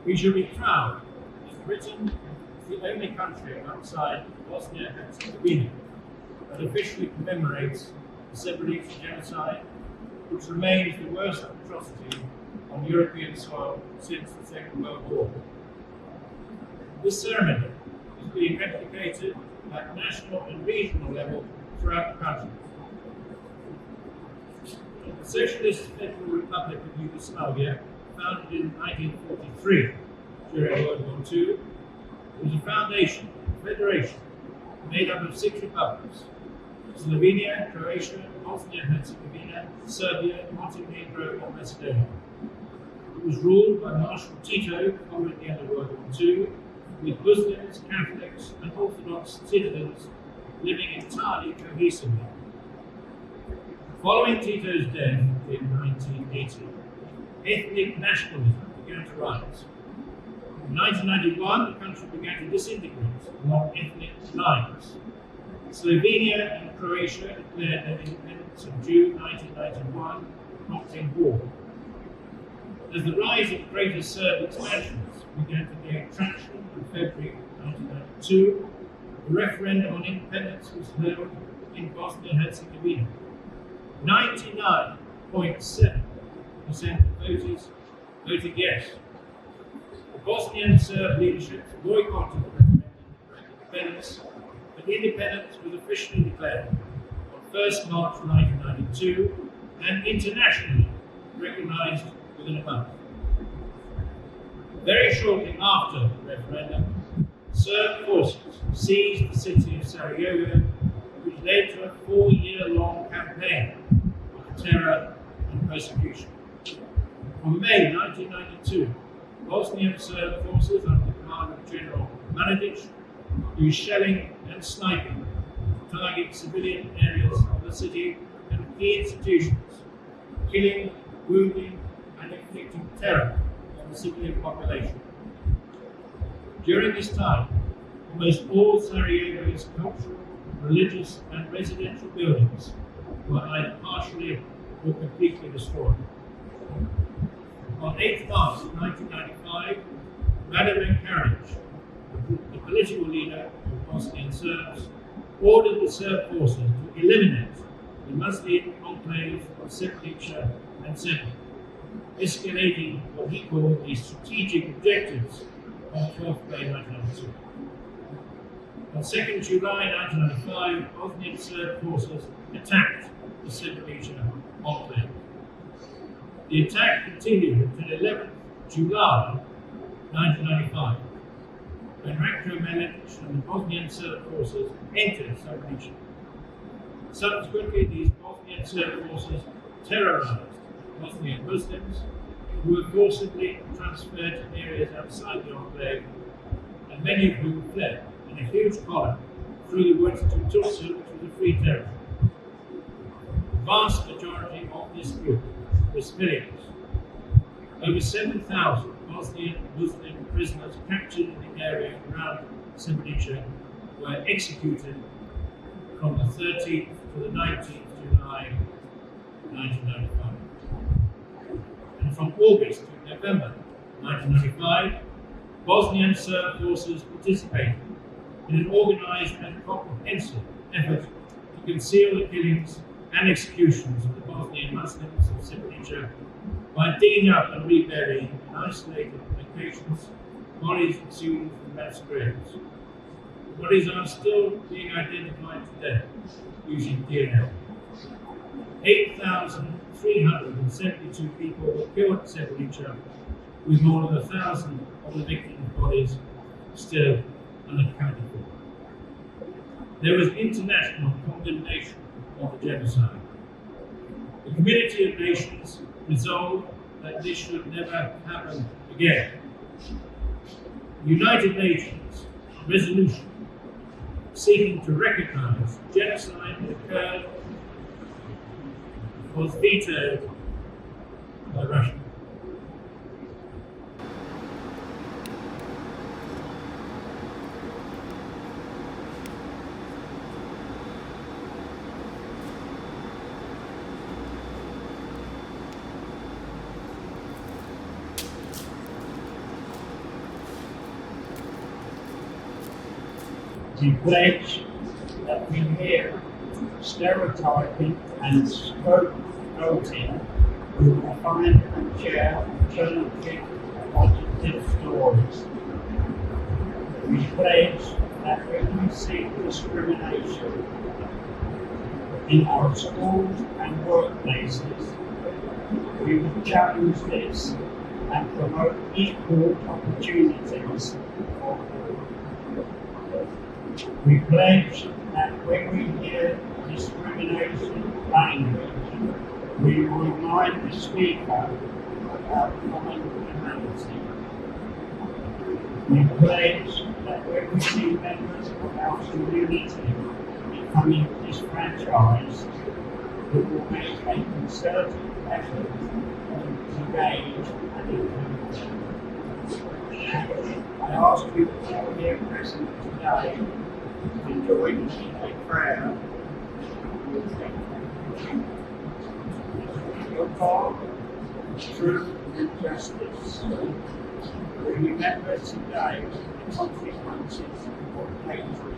We should be proud that Britain is the only country outside Bosnia and Herzegovina that officially commemorates the Srebrenica genocide, which remains the worst atrocity on European soil since the Second World War. This ceremony is being replicated at national and regional level throughout the country. The Socialist Federal Republic of Yugoslavia, founded in 1943 during World War II, was a foundation, a federation, made up of 6 republics: Slovenia, Croatia, Bosnia and Herzegovina, Serbia, Montenegro, and Macedonia. It was ruled by Marshal Tito following the end of World War II, with Muslims, Catholics, and Orthodox citizens living entirely cohesively. Following Tito's death in 1980, ethnic nationalism began to rise. In 1991, the country began to disintegrate along ethnic lines. Slovenia and Croatia declared their independence in June 1991, prompting war. As the rise of Greater Serb expansions began to gain traction in February 1992, a referendum on independence was held in Bosnia and Herzegovina. 99.7% of voters voted yes. The Bosnian Serb leadership boycotted the referendum for independence, but independence was officially declared on 1st March 1992 and internationally recognized within a month. Very shortly after the referendum, Serb forces seized the city of Sarajevo, which led to a 4-year-long campaign of terror and persecution. From May 1992, Bosnian Serb forces under the command of General Mladic used shelling and sniping to target civilian areas of the city and key institutions, killing, wounding, and inflicting terror on the civilian population. During this time, almost all Sarajevo's cultural, religious, and residential buildings were either partially or completely destroyed. On 8 March 1995, Vladimir Karadzic, the political leader of Bosnian Serbs, ordered the Serb forces to eliminate the Muslim enclaves of Srebrenica and Srebrenica, escalating what he called the strategic objectives on 12th May 1992. On 2nd July 1995, Bosnian Serb forces attacked the Srebrenica enclave. The attack continued until 11th July 1995, when Ratko Mladic and the Bosnian Serb forces entered Srebrenica. Subsequently, these Bosnian Serb forces terrorized Bosnian Muslims who were forcibly transferred to areas outside the enclave, and many of whom fled in a huge column through the woods to Tursu, which was a free territory. The vast majority of this group were civilians. Over 7,000 Bosnian Muslim prisoners captured in the area around Srebrenica were executed from the 13th to the 19th July 1995. And from August to November 1995, Bosnian Serb forces participated in an organized and comprehensive effort to conceal the killings and executions of the Bosnian Muslims of Srebrenica by digging up and reburying in isolated locations bodies exhumed from mass graves. The bodies are still being identified today using DNA. 8,372 people were killed at Srebrenica, with more than 1,000 of the victims' bodies still unaccounted for. There was international condemnation of the genocide. The Community of Nations resolved that this should never happen again. The United Nations resolution seeking to recognize genocide that occurred was vetoed by Russia. We pledge that we hear stereotyping and scapegoating. We will find and share alternative positive stories. We pledge that when we see discrimination in our schools and workplaces, we will challenge this and promote equal opportunities for all. We pledge that when we hear discrimination language, we will remind the speaker about common humanity. We pledge that when we see members of our community becoming disfranchised, we will make a concerted effort to engage and include them. I ask you all here present today to join me in a prayer. Your God, truth and justice. We remember today the consequences of hatred.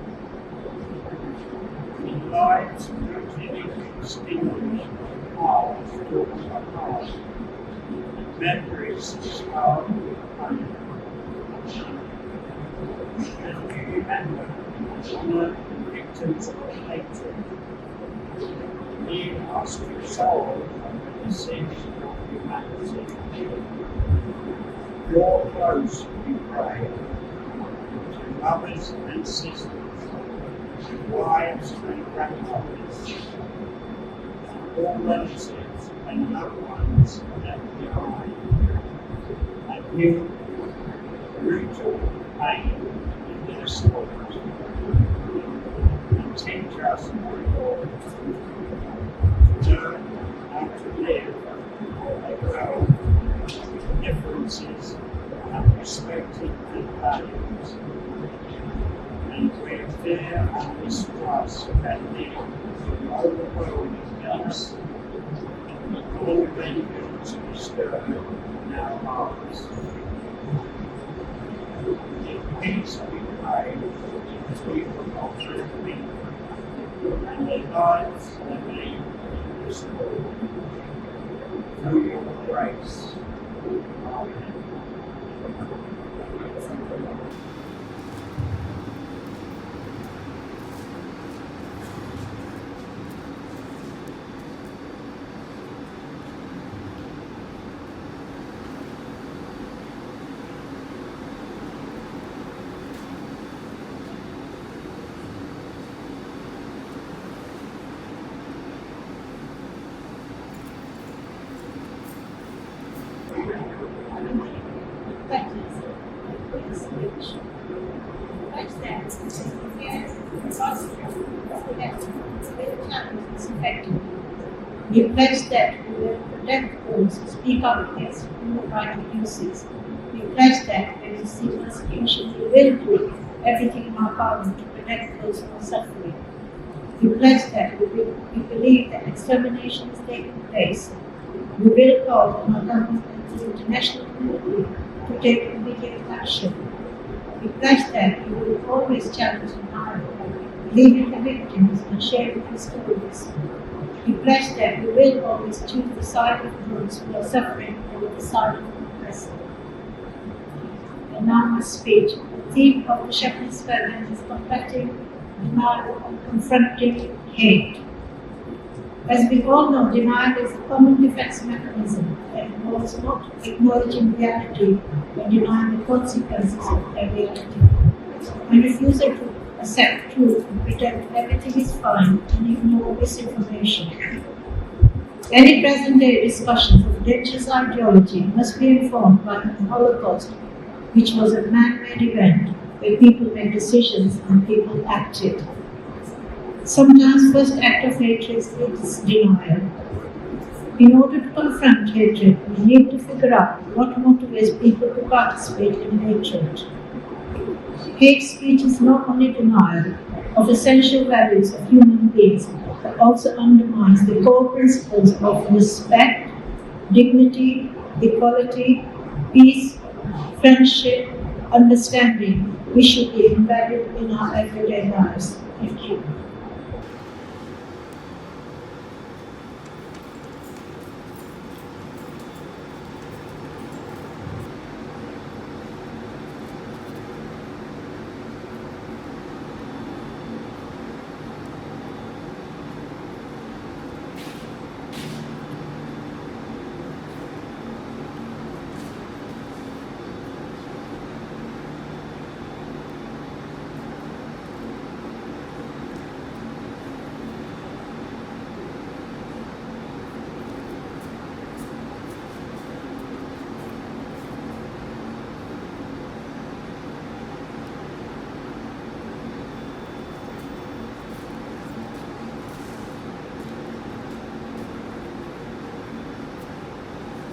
In lives rooted in extinguished hearts torn apart, memories scarred with pain. And we remember and honor the victims of hatred. We ask you solve the sins of humanity. Draw close, we pray, to mothers and sisters, wives and grandmothers, all relatives and loved ones left behind, and you brutal pain in their souls, and teach us, Lord, to learn how to live a world with differences and respecting and values, and where fear and mistrust can live overwhelming us, all vengeance be stirred in our hearts. In peace we pray, we will not be, and their lives remain restored. Through your grace. Amen. We pledge that we will protect those who speak out against human rights abuses. We pledge that when we see persecution, we will do everything in our power to protect those who are suffering. We pledge that we believe that extermination is taking place. We will call on our government and the international community to take immediate action. We pledge that we will always challenge denial, believing the victims and sharing their stories. We pledge that we will always choose the side of those who are suffering over the side of the oppressor. And now my speech. The theme of the Shepherd's Sermon is combating denial and confronting hate. As we all know, denial is a common defense mechanism that involves not acknowledging reality but denying the consequences of that reality, and refusing to accept truth and pretend everything is fine and ignore misinformation. Any present-day discussions of dangerous ideology must be informed by the Holocaust, which was a man-made event where people made decisions and people acted. Sometimes first act of hatred is denial. In order to confront hatred, we need to figure out what motivates people to participate in hatred. Hate speech is not only denial of essential values of human beings, but also undermines the core principles of respect, dignity, equality, peace, friendship, understanding, we should be embedded in our everyday lives. Thank you.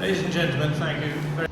Ladies and gentlemen, thank you very